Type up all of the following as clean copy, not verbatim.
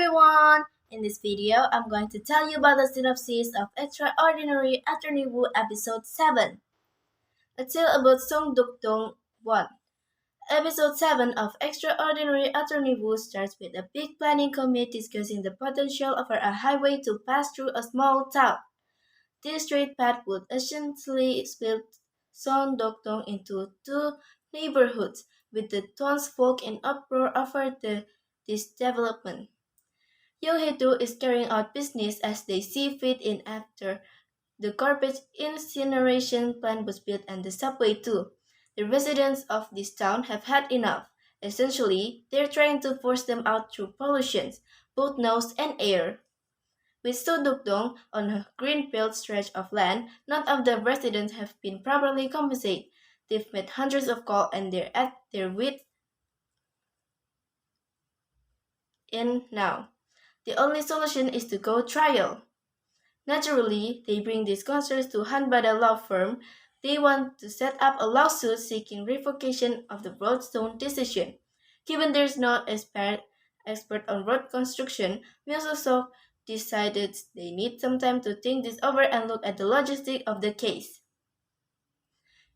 everyone! In this video, I'm going to tell you about the synopsis of Extraordinary Attorney Woo Episode 7. A tale about Song Duk Dong 1. Episode 7 of Extraordinary Attorney Woo starts with a big planning committee discussing the potential of a highway to pass through a small town. This straight path would essentially split Song Duk Dong into two neighborhoods, with the townsfolk in uproar over this development. Young-Hee-do is carrying out business as they see fit in after the garbage incineration plant was built and the subway too. The residents of this town have had enough. Essentially, they're trying to force them out through pollution, both nose and air. With Sodokdong on a greenfield stretch of land, none of the residents have been properly compensated. They've made hundreds of calls and they're at their wits' end now. The only solution is to go trial. Naturally, they bring these concerns to Hanbada law firm. They want to set up a lawsuit seeking revocation of the roadstone decision. Given there's no expert on road construction, Myoso decided they need some time to think this over and look at the logistics of the case.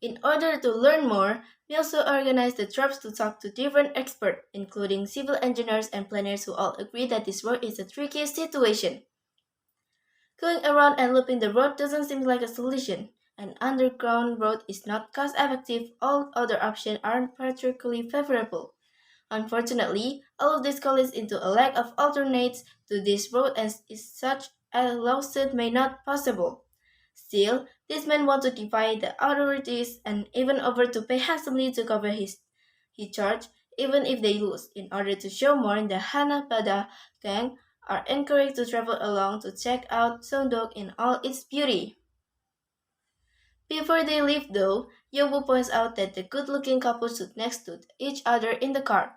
In order to learn more, we also organized the troops to talk to different experts, including civil engineers and planners who all agree that this road is a tricky situation. Going around and looping the road doesn't seem like a solution. An underground road is not cost-effective. All other options aren't particularly favorable. Unfortunately, all of this collides into a lack of alternates to this road and is such a lawsuit may not possible. Still, these men want to defy the authorities and even offer to pay handsomely to cover his charge, even if they lose. In order to show more, the Hanabada gang are encouraged to travel along to check out Songdok in all its beauty. Before they leave though, Yobu points out that the good-looking couple stood next to each other in the car,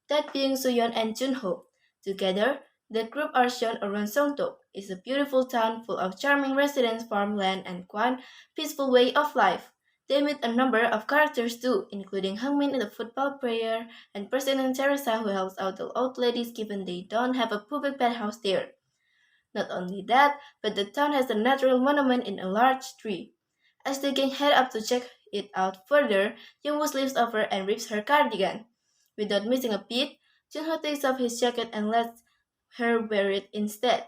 that being Suyeon and Junho. Together, the group are shown around Songdok. It's a beautiful town full of charming residents, farmland, and quiet, peaceful way of life. They meet a number of characters too, including Hungmin the football player and President Teresa who helps out the old ladies given they don't have a public bathhouse there. Not only that, but the town has a natural monument in a large tree. As the gang head up to check it out further, Youngwoo slips over and rips her cardigan. Without missing a beat, Junho takes off his jacket and lets her wear it instead.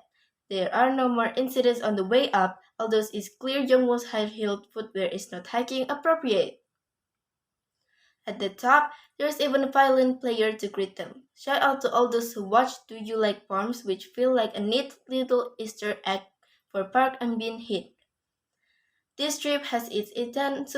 There are no more incidents on the way up, although it's clear Youngwoo's high-heeled footwear is not hiking appropriate. At the top, there's even a violin player to greet them. Shout out to all those who watch Do You Like Worms, which feel like a neat little Easter egg for Park and Bin hit. This trip has its intent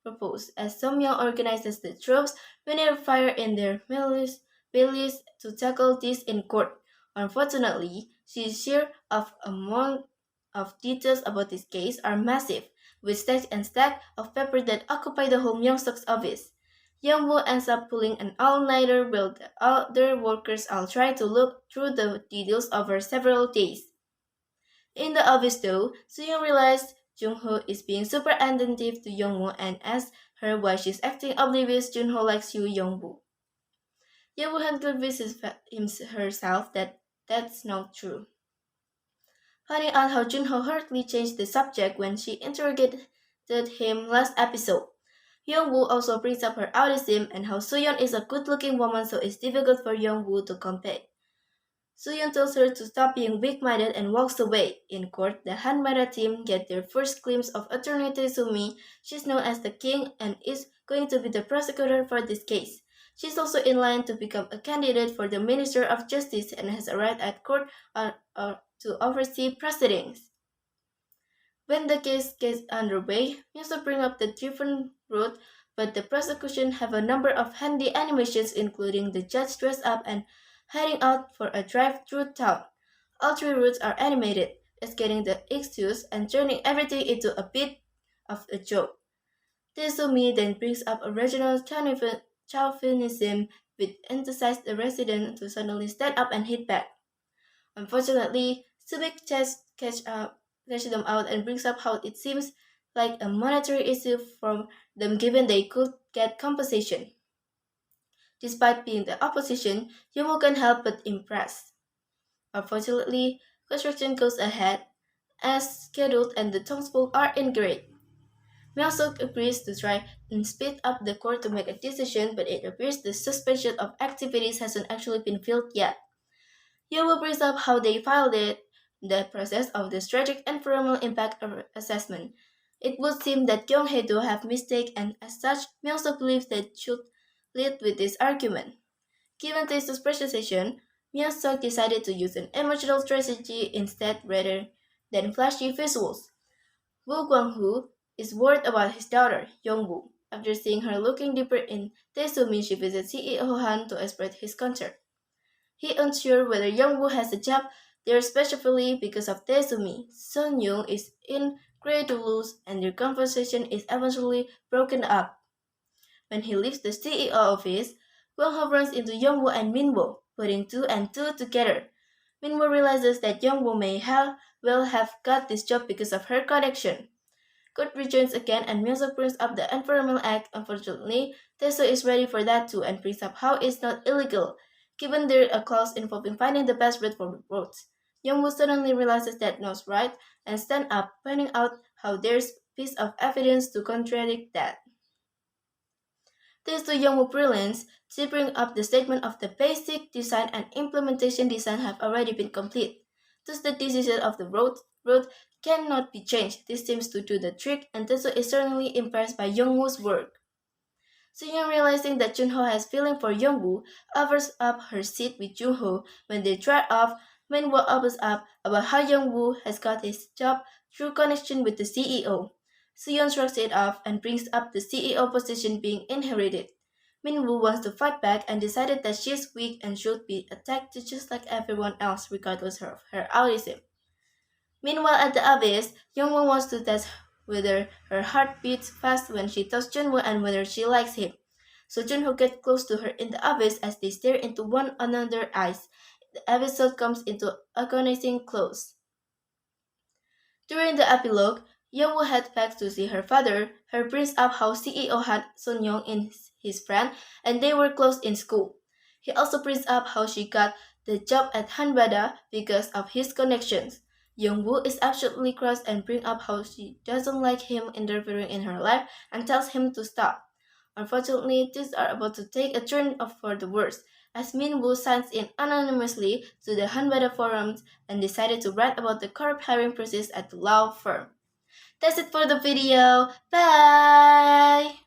purpose, as Somyeon organizes the troops whenever fire in their beliefs to tackle this in court. Unfortunately, she's sure of amount of details about this case are massive, with stacks and stacks of paper that occupy the whole Myeongsuk's office. Youngwoo ends up pulling an all-nighter while the other workers all try to look through the details over several days. In the office though, Sooyoung realizes Jungho is being super attentive to Youngwoo and asks her why she's acting oblivious. Junho likes you, Youngwoo. Youngwoo had convinced herself that that's not true, finding out how Junho hurriedly changed the subject when she interrogated him last episode. Youngwoo also brings up her autism and how Sooyeon is a good-looking woman, so it's difficult for Youngwoo to compete. Sooyeon tells her to stop being weak-minded and walks away. In court, the Hanmara team get their first glimpse of Attorney Taesumi. She's known as the King and is going to be the prosecutor for this case. She's also in line to become a candidate for the Minister of Justice and has arrived at court to oversee proceedings. When the case gets underway, we also bring up the different route, but the prosecution have a number of handy animations, including the judge dressed up and heading out for a drive through town. All three routes are animated, escaping the excuse and turning everything into a bit of a joke. Taesumi then brings up a regional chauvinism which emphasizes the resident to suddenly stand up and hit back. Unfortunately, Subic catch them out and brings up how it seems like a monetary issue for them given they could get compensation. Despite being the opposition, Yomo can't help but impress. Unfortunately, construction goes ahead as scheduled and the townspeople are encouraged. Myosuk agrees to try and speed up the court to make a decision, but it appears the suspension of activities hasn't actually been filled yet. Yowo brings up how they filed it, the process of the strategic environmental impact assessment. It would seem that Gyeonghae-do have mistake and as such, Myosuk believes that should lead with this argument. Given this precision, Myosuk decided to use an emotional strategy instead rather than flashy visuals. Woo Guanghu is worried about his daughter, Yongwoo. After seeing her looking deeper in Taesumi, she visits CEO Han to express his concern. He unsure whether Yongwoo has a job there specifically because of Taesumi. Sun Young is incredulous and their conversation is eventually broken up. When he leaves the CEO office, Guanghu runs into Yongwoo and Minwoo, putting two and two together. Minwoo realizes that Yongwoo may well have got this job because of her connection. Kurt rejoins again and Myosuk brings up the Environmental Act. Unfortunately, Teso is ready for that too and brings up how it's not illegal, given there a clause involving finding the best route for roads. Youngwoo suddenly realizes that No's right and stands up, pointing out how there's piece of evidence to contradict that. Thanks to Youngwoo brilliance, she brings up the statement of the basic design and implementation design have already been complete. Thus the decision of the road cannot be changed. This seems to do the trick, and Tetsu is certainly impressed by Youngwoo's work. Seung realizing that Junho has feeling for Youngwoo, offers up her seat with Junho. When they drive off, Minwoo opens up about how Youngwoo has got his job through connection with the CEO. Seon shrugs it off and brings up the CEO position being inherited. Minwoo wants to fight back and decided that she is weak and should be attacked just like everyone else regardless of her autism. Meanwhile, at the abyss, Youngwoo wants to test whether her heart beats fast when she touches Junwoo and whether she likes him. So Junho gets close to her in the abyss as they stare into one another's eyes. The episode comes into agonizing close. During the epilogue, Youngwoo heads back to see her father. Her brings up how CEO had Sun Young in his friend and they were close in school. He also brings up how she got the job at Hanbada because of his connections. Youngwoo is absolutely cross and brings up how she doesn't like him interfering in her life and tells him to stop. Unfortunately, things are about to take a turn for the worse, as Minwoo signs in anonymously to the Hanbada forums and decided to write about the corrupt hiring process at the law firm. That's it for the video. Bye!